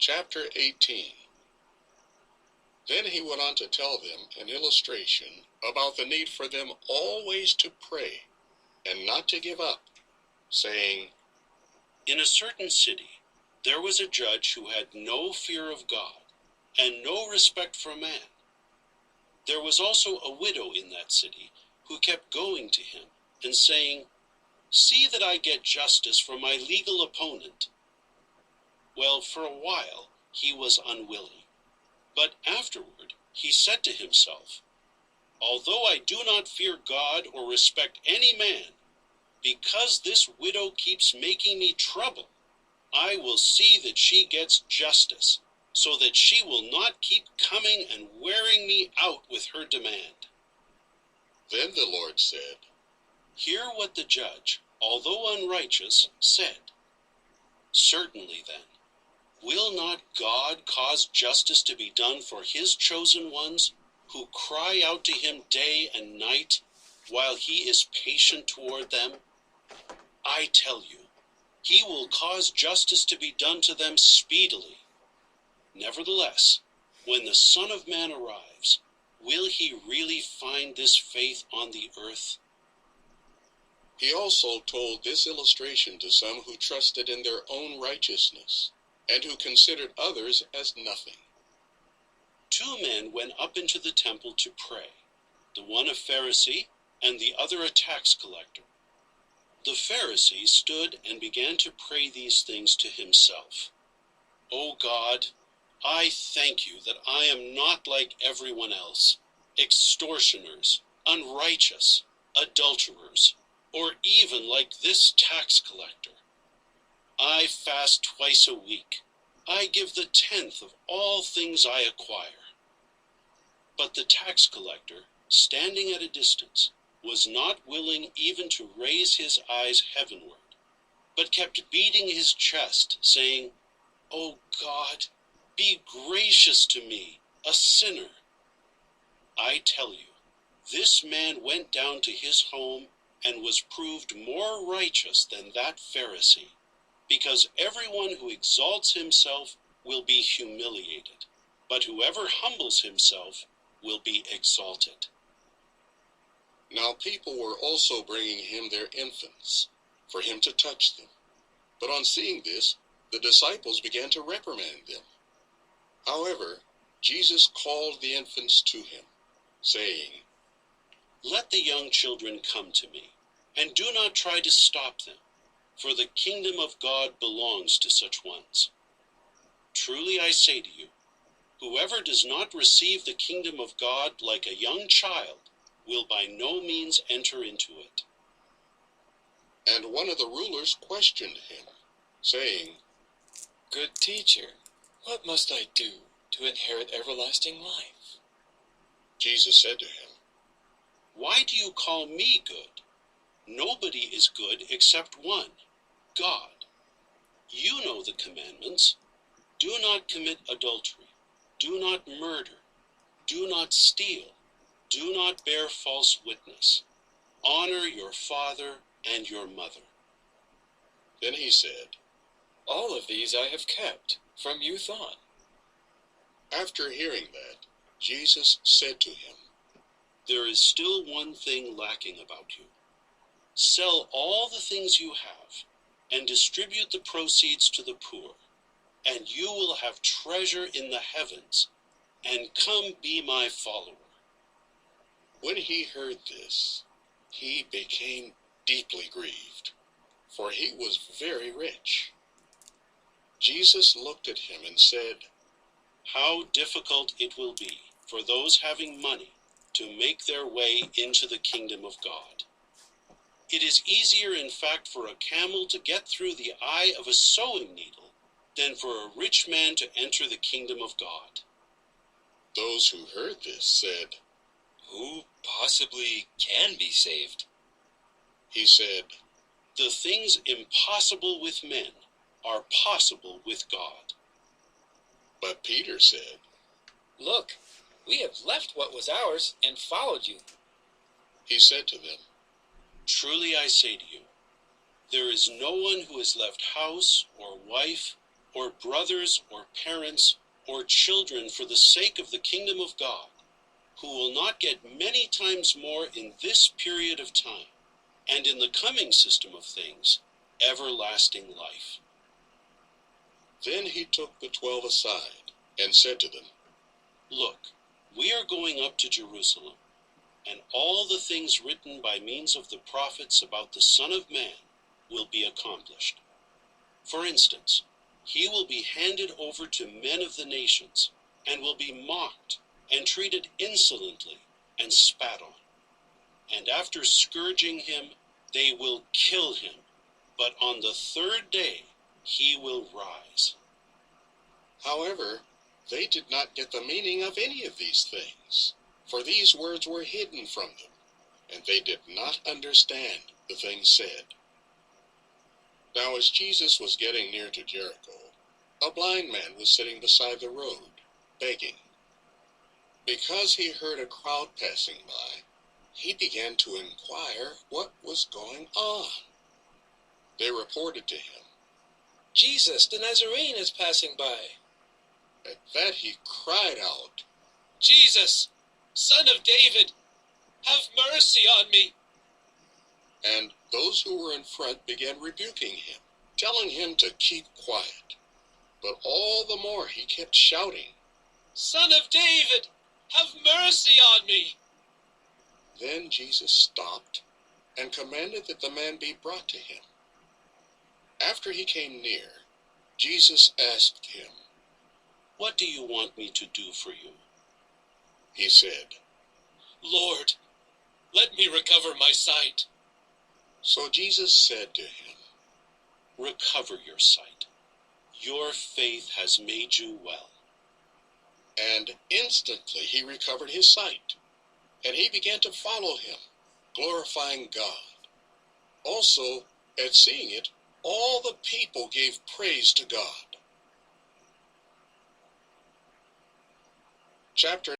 Chapter 18. Then he went on to tell them an illustration about the need for them always to pray and not to give up, saying, In a certain city there was a judge who had no fear of God and no respect for man. There was also a widow in that city who kept going to him and saying, See that I get justice from my legal opponent. Well, for a while he was unwilling, but afterward he said to himself, Although I do not fear God or respect any man, because this widow keeps making me trouble, I will see that she gets justice, so that she will not keep coming and wearing me out with her demand. Then the Lord said, Hear what the judge, although unrighteous, said. Certainly then, will not God cause justice to be done for his chosen ones, who cry out to him day and night, while he is patient toward them? I tell you, he will cause justice to be done to them speedily. Nevertheless, when the Son of Man arrives, will he really find this faith on the earth? He also told this illustration to some who trusted in their own righteousness, and who considered others as nothing. 2 men went up into the temple to pray, the one a Pharisee and the other a tax collector. The Pharisee stood and began to pray these things to himself. O God, I thank you that I am not like everyone else, extortioners, unrighteous, adulterers, or even like this tax collector. I fast twice a week. I give the 10th of all things I acquire. But the tax collector, standing at a distance, was not willing even to raise his eyes heavenward, but kept beating his chest, saying, O God, be gracious to me, a sinner. I tell you, this man went down to his home and was proved more righteous than that Pharisee, because everyone who exalts himself will be humiliated, but whoever humbles himself will be exalted. Now people were also bringing him their infants, for him to touch them. But on seeing this, the disciples began to reprimand them. However, Jesus called the infants to him, saying, Let the young children come to me, and do not try to stop them, for the kingdom of God belongs to such ones. Truly I say to you, whoever does not receive the kingdom of God like a young child will by no means enter into it. And one of the rulers questioned him, saying, Good teacher, what must I do to inherit everlasting life? Jesus said to him, Why do you call me good? Nobody is good except one, God. You know the commandments. Do not commit adultery. Do not murder. Do not steal. Do not bear false witness. Honor your father and your mother. Then he said, All of these I have kept from youth on. After hearing that, Jesus said to him, There is still one thing lacking about you. Sell all the things you have and distribute the proceeds to the poor, and you will have treasure in the heavens, and come be my follower. When he heard this, he became deeply grieved, for he was very rich. Jesus looked at him and said, How difficult it will be for those having money to make their way into the kingdom of God. It is easier, in fact, for a camel to get through the eye of a sewing needle than for a rich man to enter the kingdom of God. Those who heard this said, Who possibly can be saved? He said, The things impossible with men are possible with God. But Peter said, Look, we have left what was ours and followed you. He said to them, Truly I say to you, there is no one who has left house or wife or brothers, or parents, or children for the sake of the kingdom of God, who will not get many times more in this period of time, and in the coming system of things, everlasting life. Then he took the 12 aside and said to them, Look, we are going up to Jerusalem, and all the things written by means of the prophets about the Son of Man will be accomplished. For instance, he will be handed over to men of the nations, and will be mocked, and treated insolently, and spat on. And after scourging him, they will kill him, but on the third day he will rise. However, they did not get the meaning of any of these things, for these words were hidden from them, and they did not understand the things said. Now as Jesus was getting near to Jericho, a blind man was sitting beside the road, begging. Because he heard a crowd passing by, he began to inquire what was going on. They reported to him. Jesus the Nazarene is passing by. At that he cried out, Jesus, Son of David, have mercy on me. And those who were in front began rebuking him, telling him to keep quiet. But all the more he kept shouting, Son of David, have mercy on me. Then Jesus stopped and commanded that the man be brought to him. After he came near, Jesus asked him, What do you want me to do for you? He said, Lord, let me recover my sight. So Jesus said to him, Recover your sight. Your faith has made you well. And instantly he recovered his sight, and he began to follow him, glorifying God. Also, at seeing it, all the people gave praise to God. Chapter